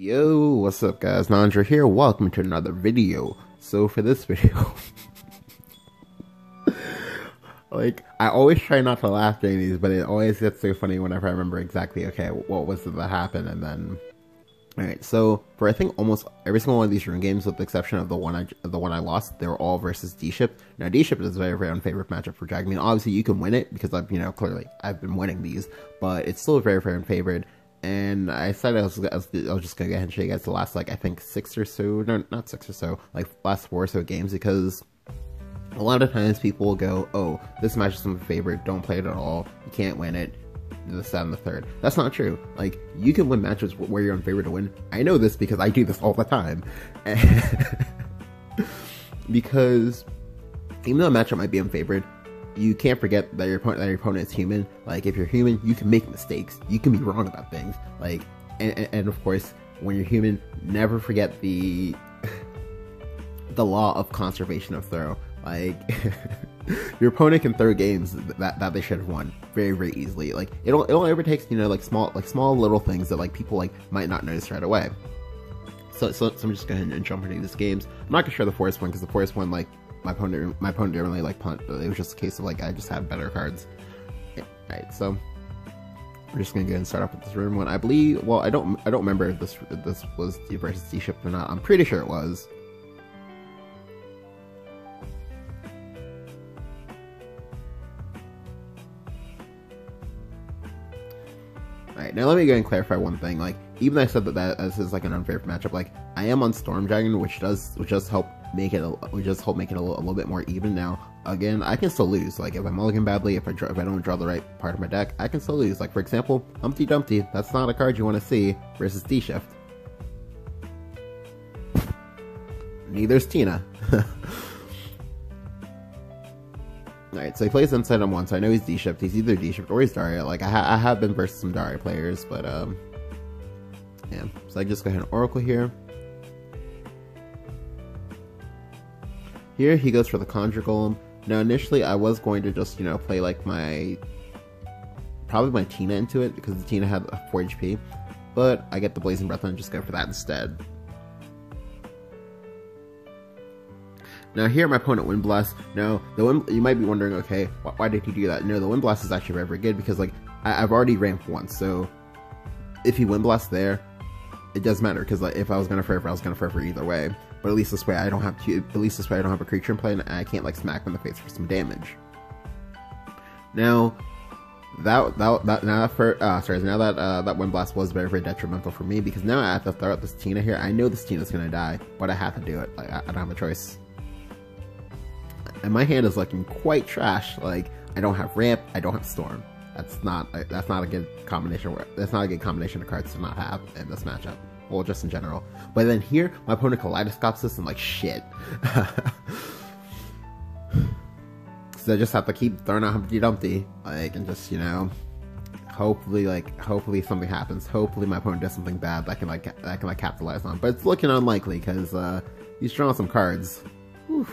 Yo, what's up guys, Nandra here, welcome to another video. So for this video, like, I always try not to laugh during these, but it always gets so funny whenever I remember exactly, okay, what was it that happened, and then... Alright, so for I think almost every single one of these rune games, with the exception of the one I lost, they were all versus D-Ship. Now D-Ship is a very, very unfavorite matchup for Dragon. I mean, obviously you can win it, because clearly I've been winning these, but it's still very, very unfavored. And I said I was just gonna get ahead and show you guys the last, like, I think 6 or so, no, not 6 or so, like, last 4 or so games, because a lot of times people will go, oh, this match is unfavored, don't play it at all, you can't win it, this, that, and the third. That's not true. Like, you can win matches where you're unfavored to win. I know this because I do this all the time. Because even though a matchup might be unfavored, you can't forget that your opponent is human. Like, if you're human, you can make mistakes. You can be wrong about things. Like, and of course, when you're human, never forget the law of conservation of throw. Like, your opponent can throw games that they should have won very, very easily. Like, it only ever takes, like small little things that, like, people, like, might not notice right away. So I'm just going to jump into these games. I'm not gonna show the forest one because the forest one, like, my opponent didn't really, like, punt, but it was just a case of, like, I just had better cards. Alright, so we're just gonna go ahead and start off with this rune one. I believe, well, I don't remember if this was D versus D-Ship or not. I'm pretty sure it was. Alright, now let me go and clarify one thing. Like, even though I said that this is, like, an unfair matchup, like, I am on Storm Dragon, which does help make it a little bit more even. Now, again, I can still lose. Like, if I mulligan badly, if I don't draw the right part of my deck, I can still lose. Like, for example, Humpty Dumpty. That's not a card you want to see versus D-Shift. Neither's Tina. Alright, so he plays inside on 1, so I know he's D-Shipped. He's either D-Shipped or he's Daria. Like, I have been versus some Daria players, but, yeah. So I just go ahead and Oracle here. Here, he goes for the Conjure Golem. Now, initially, I was going to just, play, like, probably my Tina into it, because the Tina had a 4 HP. But I get the Blazing Breath and just go for that instead. Now here, my opponent Wind Blast. Now, you might be wondering, okay, why did he do that? No, the Wind Blast is actually very, very good because, like, I've already ramped once, so if he Wind Blast there, it doesn't matter because, like, if I was gonna forever, I was gonna forever either way. But at least this way, I don't have a creature in play, and I can't, like, smack him in the face for some damage. Now, that Wind Blast was very, very detrimental for me because now I have to throw out this Tina here. I know this Tina's gonna die, but I have to do it. Like, I don't have a choice. And my hand is looking quite trash. Like, I don't have ramp, I don't have storm. That's not a good combination. That's not a good combination of cards to not have in this matchup. Well, just in general. But then here, my opponent kaleidoscopes this and, like, shit. So I just have to keep throwing out Humpty Dumpty, like, and just, hopefully something happens. Hopefully my opponent does something bad that I can capitalize on. But it's looking unlikely because he's drawing some cards. Whew.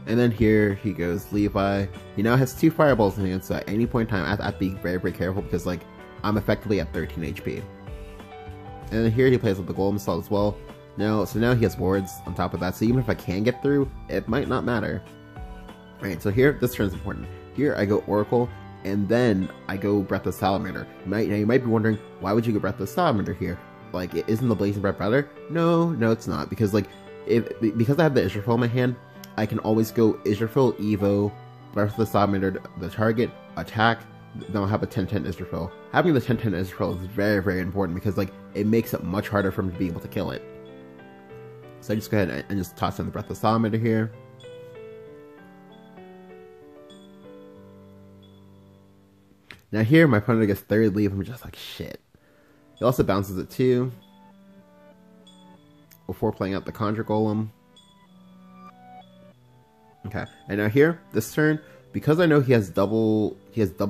And then here he goes Levi. He now has 2 fireballs in hand, so at any point in time I have to be very, very careful because, like, I'm effectively at 13 HP. And then here he plays with the Golem Assault as well. So now he has wards on top of that, so even if I can get through, it might not matter. Alright, so here, this turn's important. Here I go Oracle, and then I go Breath of Salamander. Now you might be wondering, why would you go Breath of Salamander here? Like, isn't the Blazing Breath better? No, it's not, because, like, because I have the Israfel in my hand, I can always go Israfel, Evo, Breath of the Salamander, the target, attack, then I'll have a 10-10 Israfel. Having the 10-10 Israfel is very, very important because, like, it makes it much harder for me to be able to kill it. So I just go ahead and just toss in the Breath of the Salamander here. Now here, my opponent gets 3rd leave, I'm just like, shit. He also bounces it too, before playing out the Conjure Golem. Okay, and now here, this turn, because I know he has double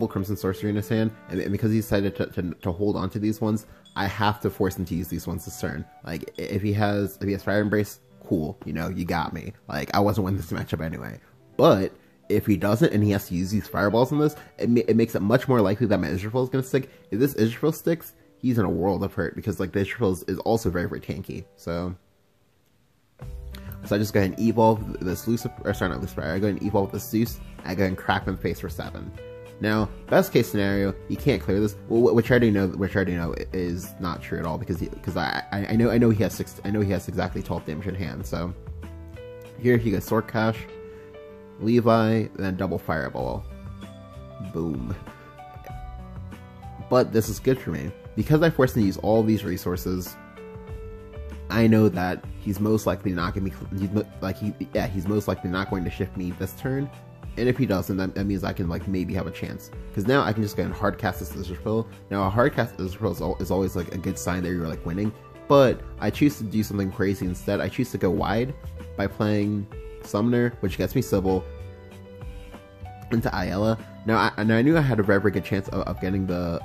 Crimson Sorcery in his hand, and because he decided to hold on to these ones, I have to force him to use these ones this turn. Like, if he has Fire Embrace, cool, you got me. Like, I wasn't winning this matchup anyway. But if he doesn't and he has to use these fireballs on this, it makes it much more likely that my Israfel is going to stick. If this Israfel sticks, he's in a world of hurt because like the Israfil is also very, very tanky. So I just go ahead and evolve this Lucifer, or sorry, not Lucifer, I go ahead and evolve this Zeus, I go ahead and crack him in the face for 7. Now, best case scenario, he can't clear this, which I already know is not true at all, because I know he has exactly 12 damage in hand. So here he goes Sword Cash, Levi, then double Fireball, boom. But this is good for me because I forced him to use all these resources. I know that he's most likely not going to be he's most likely not going to shift me this turn. And if he doesn't, that means I can like maybe have a chance. Because now I can just go and hard cast this Israfil. Now a hard cast Israfil is always like a good sign that you're like winning. But I choose to do something crazy instead. I choose to go wide by playing Summoner, which gets me Sybil, into Ayala. Now I knew I had a very, very good chance of getting the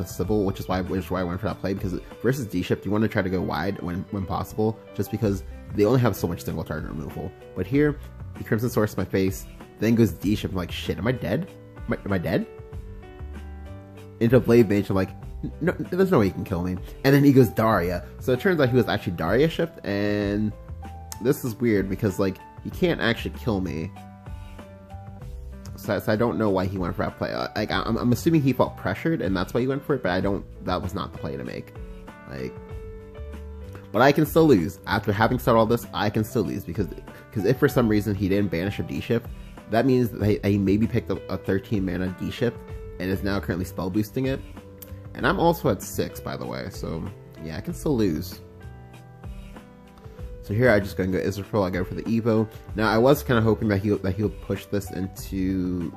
Sybil, which is why I went for that play, because versus D-Shift you want to try to go wide when possible, just because they only have so much single target removal. But here he Crimson Source my face, then goes D-Shift. I'm like, shit, am I dead? Am I dead? Into Blade Mage, I'm like, no, there's no way he can kill me. And then he goes Daria. So it turns out he was actually Daria shift, and this is weird because like he can't actually kill me. So I don't know why he went for that play. Like I'm assuming he felt pressured and that's why he went for it, but that was not the play to make. Like, but I can still lose. After having started all this, I can still lose because if for some reason he didn't banish a D-Shift, that means that he maybe picked up a 13 mana D-Shift and is now currently spell boosting it. And I'm also at 6, by the way, so yeah, I can still lose. So here I just go and go Israfil, I go for the Evo. Now I was kind of hoping that he'll push this into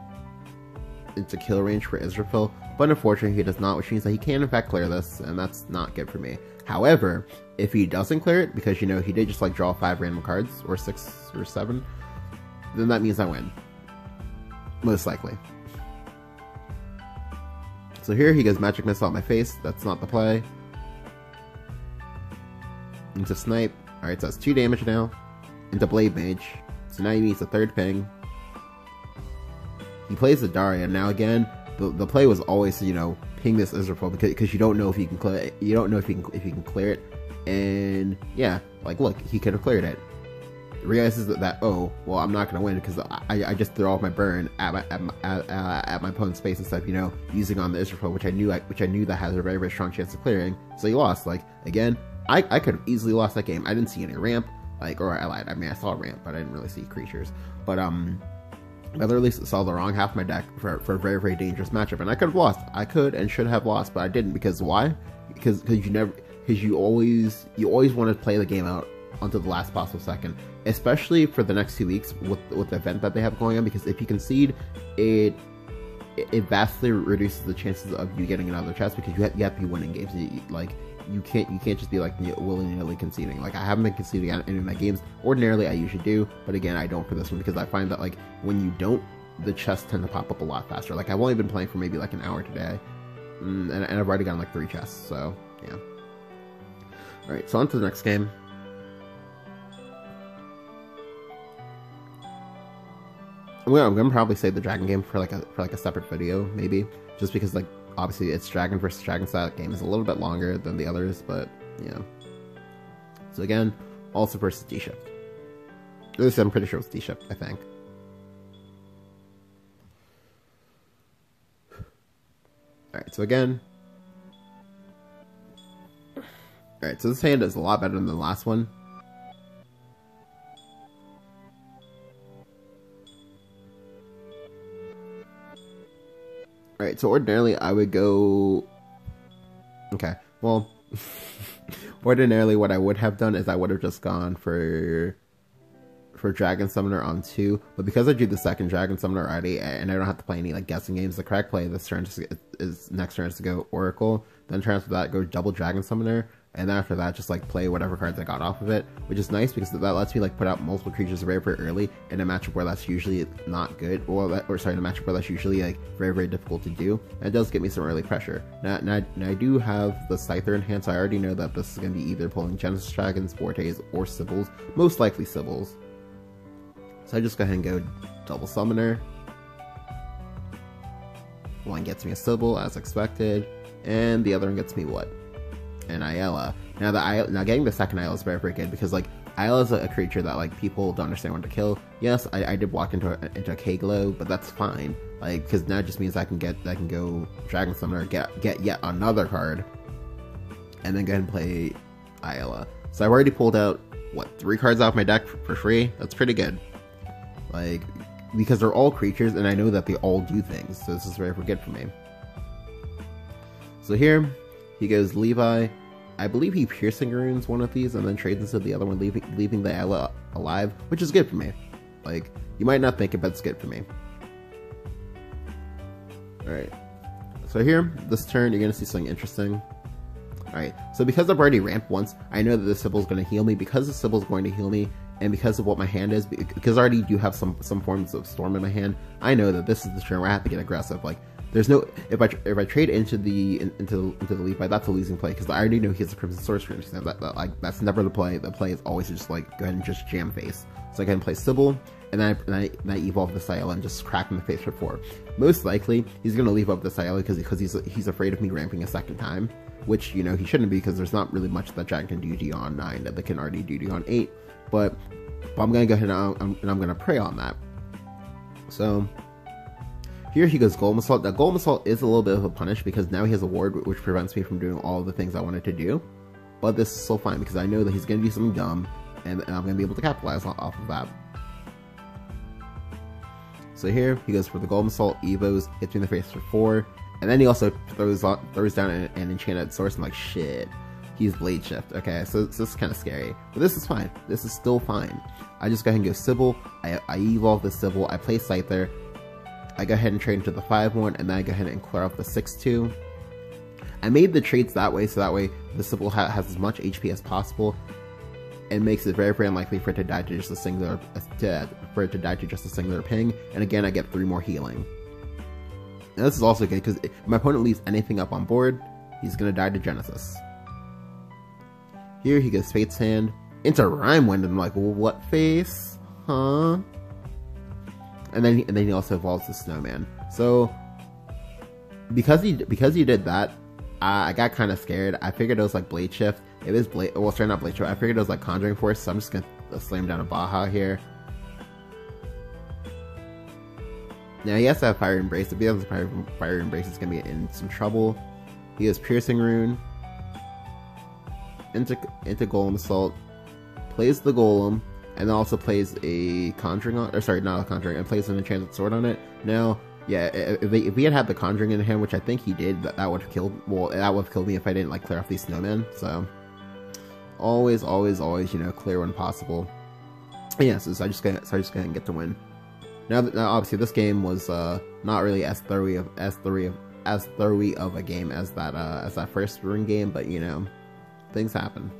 kill range for Israfil, but unfortunately he does not, which means that he can in fact clear this, and that's not good for me. However, if he doesn't clear it, because you know he did just like draw 5 random cards, or 6 or 7, then that means I win. Most likely. So here he goes Magic Missile at my face, that's not the play. Into Snipe, alright, so that's 2 damage now. Into Blade Mage, so now he needs a 3rd ping. He plays the Daria. Now again, the play was always to, you know, ping this Israfil because you don't know if you can clear it. You don't know if you can clear it, and yeah, like look, he could have cleared it. Realizes that oh well, I'm not gonna win because I just threw off my burn at my opponent's face instead of, you know, using on the Israfil, which I knew that has a very, very strong chance of clearing. So he lost. Like again, I could have easily lost that game. I didn't see any ramp, like, or I lied. I mean, I saw a ramp, but I didn't really see creatures. But I literally saw the wrong half of my deck for a very, very dangerous matchup, and I could have lost. I could and should have lost, but I didn't. Because why? Because you always want to play the game out until the last possible second, especially for the next 2 weeks with the event that they have going on. Because if you concede, it vastly reduces the chances of you getting another chest, because you have to be winning games. You can't just be like willy-nilly conceding. Like, I haven't been conceding in any of my games. Ordinarily I usually do, but again I don't for this one, because I find that like when you don't, the chests tend to pop up a lot faster. Like I've only been playing for maybe like an hour today, and I've already gotten like 3 chests, so yeah. Alright, so on to the next game. I'm gonna probably save the dragon game for like a separate video, maybe, just because like obviously it's dragon versus dragon style game is a little bit longer than the others, but yeah. So again, also versus D-Shift. At least I'm pretty sure it's D-Shift, I think. Alright, so again. Alright, so this hand is a lot better than the last one. Alright, so ordinarily I would go... Okay, well... ordinarily what I would have done is I would have just gone for Dragon Summoner on 2, but because I drew the second Dragon Summoner already, and I don't have to play any like guessing games, the correct play this turn is next turn is to go Oracle, then transfer that, go double Dragon Summoner, and then after that just like play whatever cards I got off of it, which is nice because that lets me like put out multiple creatures very, very early in a matchup where that's usually not good, or in a matchup where that's usually like very, very difficult to do. And it does get me some early pressure. Now I do have the Scyther in hand, so I already know that this is going to be either pulling Genesis Dragons, Fortes, or Sibyls, most likely Sibyls. So I just go ahead and go double Summoner. One gets me a Sybil as expected. and the other one gets me what? An Ayala. Now getting the second Ayala is very, very good because like Ayala is a creature that like people don't understand when to kill. Yes, I did walk into a K-Glow, but that's fine. Like because now it just means I can go Dragon Summoner, get yet another card, and then go ahead and play Ayala. So I've already pulled out what 3 cards off my deck for free. That's pretty good. Like because they're all creatures and I know that they all do things, so this is very, very good for me. So here he goes Levi. I believe he piercing runes one of these and then trades into the other one, leaving the Ayala alive, which is good for me. Like, you might not think it, but it's good for me. Alright. So here, this turn, you're going to see something interesting. Alright, so because I've already ramped once, I know that the Sybil is going to heal me. Because the Sybil is going to heal me, and because of what my hand is, because I already do have some forms of Storm in my hand, I know that this is the turn where I have to get aggressive. Like, there's no if I trade into the Levi, that's a losing play because I already know he has a Crimson Sorcerer. So that's never the play. The play is always just like go ahead and just jam face. So I go ahead and play Sybil, and then I evolve the Ayala and just crack him in the face for 4. Most likely he's gonna leave up the Ayala because he's afraid of me ramping a second time, which you know he shouldn't be because there's not really much that Dragon can do to you on 9 that they can already do to you on 8. But I'm gonna go ahead and I'm gonna prey on that. So. Here he goes Golem Assault. Now Golem Assault is a little bit of a punish because now he has a ward which prevents me from doing all the things I wanted to do. But this is still fine because I know that he's going to do something dumb and I'm going to be able to capitalize off of that. So here he goes for the Golem Assault, Evos, hits me in the face for 4. And then he also throws down an enchanted source. I'm like, shit, he's Blade Shift. Okay, so this is kind of scary. But this is fine. This is still fine. I just go ahead and go Sybil. I evolve the Sybil. I play Scyther. I go ahead and trade into the 5/1, and then I go ahead and clear off the 6/2. I made the trades that way, so that way the Sybil has as much HP as possible, and makes it very, very unlikely for it to die to just a singular ping. And again, I get 3 more healing. Now this is also good because if my opponent leaves anything up on board, he's gonna die to Genesis. Here he goes Fate's Hand into Rhyme Wind, and I'm like, well, what face? Huh? And then he also evolves the Snowman. So because he did that, I got kind of scared. I figured it was like Blade Shift. It is Blade. Well, sorry, not Blade Shift. I figured it was like Conjuring Force. So I'm just gonna slam down a Baja here. Now he has to have Fire Embrace. If he has Fire Embrace, he's gonna be in some trouble. He has Piercing Rune into Golem Assault. Plays the Golem. And then also plays a Conjuring on, or sorry, not a Conjuring, and plays an Enchanted Sword on it. Now, yeah, if we had the Conjuring in hand, which I think he did, that would have killed, well, that would have killed me if I didn't, like, clear off these snowmen. So, always, you know, clear when possible. And yeah, so I just go ahead and get the win. Now, obviously, this game was not really as thorough of a game as that first ring game, but you know, things happen.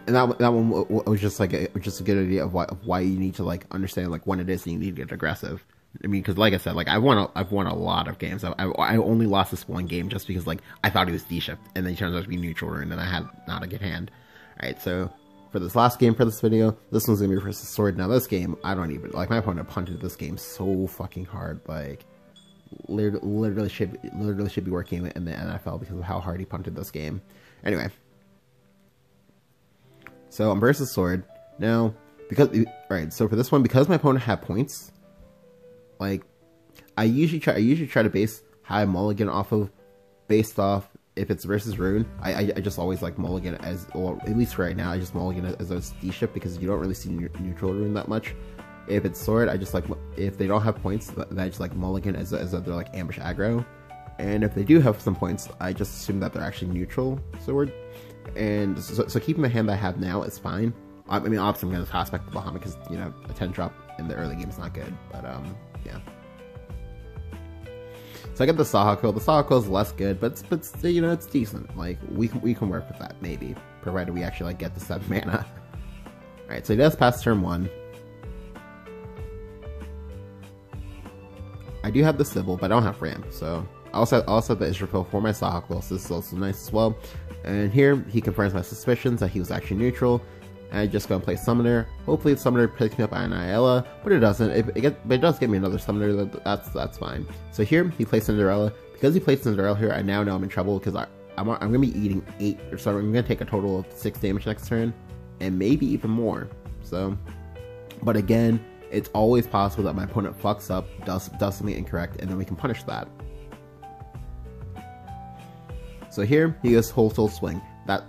And that one was just like a good idea of why you need to like understand like when it is and you need to get aggressive. I mean, because like I said, like I've won a lot of games. I only lost this one game just because like I thought he was D-shift, and then he turns out to be neutral, and then I had not a good hand. All right, so for this last game for this video, this one's gonna be versus Sword. Now this game, I don't even like my opponent punted this game so fucking hard, like literally should be working in the NFL because of how hard he punted this game. Anyway. So I'm versus Sword. Now, so for this one, because my opponent had points, like I usually try to base high mulligan based off if it's versus Rune. I just always like mulligan as, or at least for right now, I just mulligan as a D-shift because you don't really see neutral Rune that much. If it's Sword, I just like, if they don't have points, then I just like mulligan as they're like ambush aggro. And if they do have some points, I just assume that they're actually neutral Sword. And so keeping the hand that I have now is fine. I mean, obviously I'm going to toss back the Bahamut because, you know, a 10 drop in the early game is not good. But, yeah. So I get the Sahako. The Sahako is less good, but you know, it's decent. Like, we can work with that, maybe. Provided we actually, like, get the 7 mana. Alright, so he does pass turn 1. I do have the Sybil, but I don't have Ramp, so... I also have the Israfil for my Sahako, so this is also nice as well. And here, he confirms my suspicions that he was actually neutral. and I just go and play Summoner. Hopefully the Summoner picks me up an Ayala, but it doesn't. But it does get me another Summoner, that's fine. So here, he plays Cinderella. Because he plays Cinderella here, I now know I'm in trouble, because I'm going to be eating 8, or so I'm going to take a total of 6 damage next turn, and maybe even more. So, but again, it's always possible that my opponent fucks up, does something incorrect, and then we can punish that. So here, he goes Whole Soul Swing. That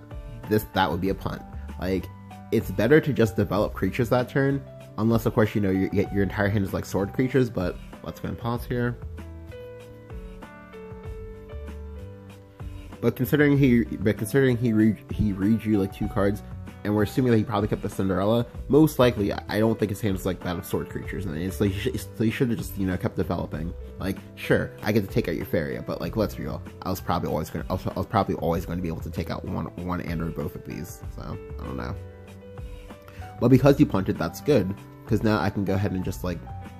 would be a punt. Like, it's better to just develop creatures that turn, unless of course you know your entire hand is like sword creatures. But let's go and pause here. But considering he redrew like 2 cards, and we're assuming that he probably kept the Cinderella, most likely I don't think his hand is like that of sword creatures, and it's like he should have just, you know, kept developing. Like, sure, I get to take out your Euphoria, but like, let's be real, I was probably always going to be able to take out one and or both of these. So I don't know. But because you punted, that's good, because now I can go ahead and just like,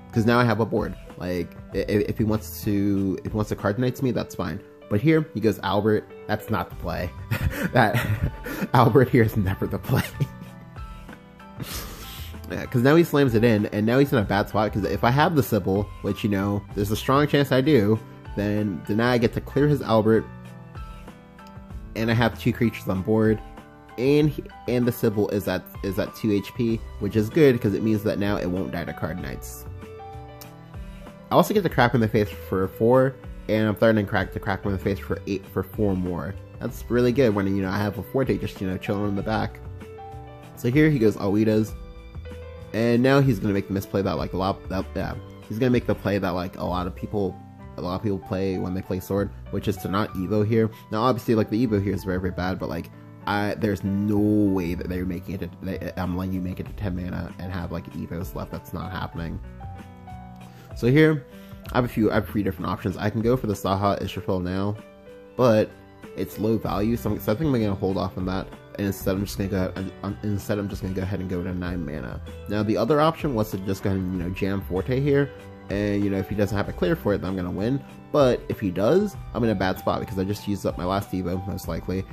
because now I have a board. Like, if he wants to card knights me, that's fine. But here, he goes Albert. That's not the play. That Albert here is never the play. Yeah, because now he slams it in, and now he's in a bad spot, because if I have the Sybil, which, you know, there's a strong chance I do, then now I get to clear his Albert, and I have 2 creatures on board, and the Sybil is at 2 HP, which is good, because it means that now it won't die to card knights. I also get to crack him in the face for 4, and I'm threatening to crack him in the face for 4 more. That's really good when, you know, I have a Forte just, you know, chilling in the back. So here he goes Alwitas, and now he's gonna make the misplay that like he's gonna make the play that like a lot of people play when they play sword, which is to not Evo here. Now obviously like the Evo here is very, very bad, but like there's no way that they're making it I'm letting you make it to 10 mana and have like Evos left. That's not happening. So here I have 3 different options. I can go for the Saha Israfel now, but it's low value, so I think I'm gonna hold off on that. And instead I'm just gonna go ahead and go to 9 mana. Now the other option was to just go ahead and, you know, jam Forte here, and, you know, if he doesn't have a clear for it, then I'm gonna win. But if he does, I'm in a bad spot, because I just used up my last Evo most likely,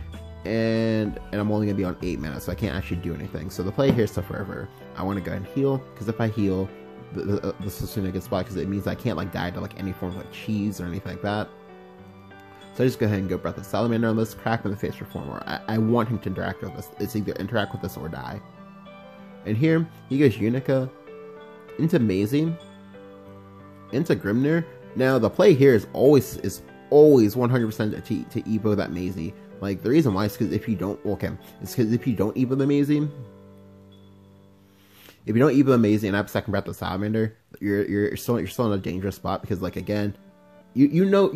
and I'm only gonna be on 8 mana, so I can't actually do anything. So the play here is to Forever. I want to go ahead and heal, because if I heal, this is soon a good spot, because it means I can't like die to like any form of like cheese or anything like that. So I just go ahead and go Breath of Salamander on this, crack him in the face for 4 more. I want him to interact with this. It's either interact with this or die. And here, he goes Unica into Maisie, into Grimnir. Now, the play here is always 100% to Evo that Maisie. Like, the reason why is because if you don't, it's because if you don't Evo the Maisie, if you don't Evo the Maisie and have second Breath of Salamander, you're still in a dangerous spot, because like again, you know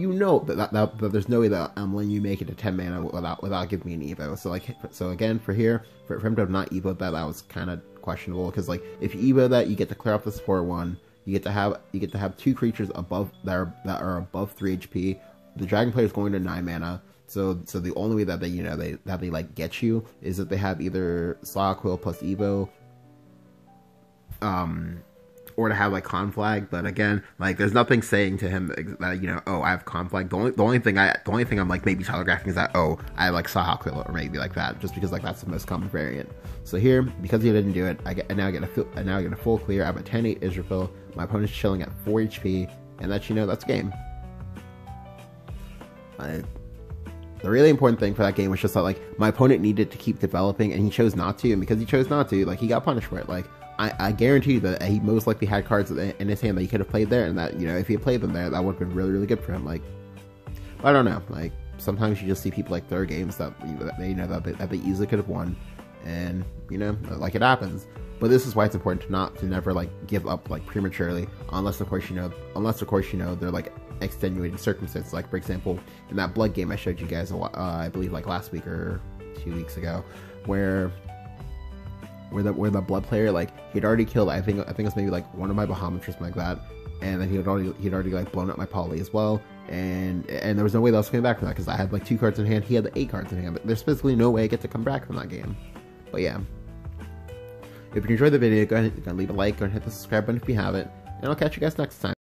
that there's no way that when you make it to 10 mana without giving me an Evo. So like, so again for here, for him to have not Evo'd that was kind of questionable, because like if you Evo that, you get to clear off this 4/1. You get to have 2 creatures above that are above 3 HP. The Dragon player is going to 9 mana. So the only way that they like get you is that they have either Saw Quill plus Evo, or to have like Conflag. But again, like there's nothing saying to him that, you know, oh, I have Conflag. The only thing I'm like maybe telegraphing is that, oh, I have like Saw Quill or maybe like that, just because like that's the most common variant. So here, because he didn't do it, I now get a full clear. I have a 10/8 Israfel. My opponent's chilling at 4 HP, and that's, you know, that's game. The really important thing for that game was just that like my opponent needed to keep developing, and he chose not to, and because he chose not to, like he got punished for it. Like I guarantee you that he most likely had cards in his hand that he could have played there, and that, you know, if he had played them there, that would have been really, really good for him. Like, I don't know, like sometimes you just see people like third games that they easily could have won, and you know, like it happens. But this is why it's important to never like give up like prematurely, unless of course you know they're like extenuating circumstances. Like for example, in that blood game I showed you guys I believe like last week or 2 weeks ago, where the blood player, like he'd already killed, I think it was maybe like one of my Bahamut or something like that, and then he'd already like blown up my Poly as well, and there was no way that I was coming back from that, because I had like 2 cards in hand, he had the 8 cards in hand. There's physically no way I get to come back from that game. But yeah, if you enjoyed the video, go ahead and leave a like, go ahead and hit the subscribe button if you haven't, and I'll catch you guys next time.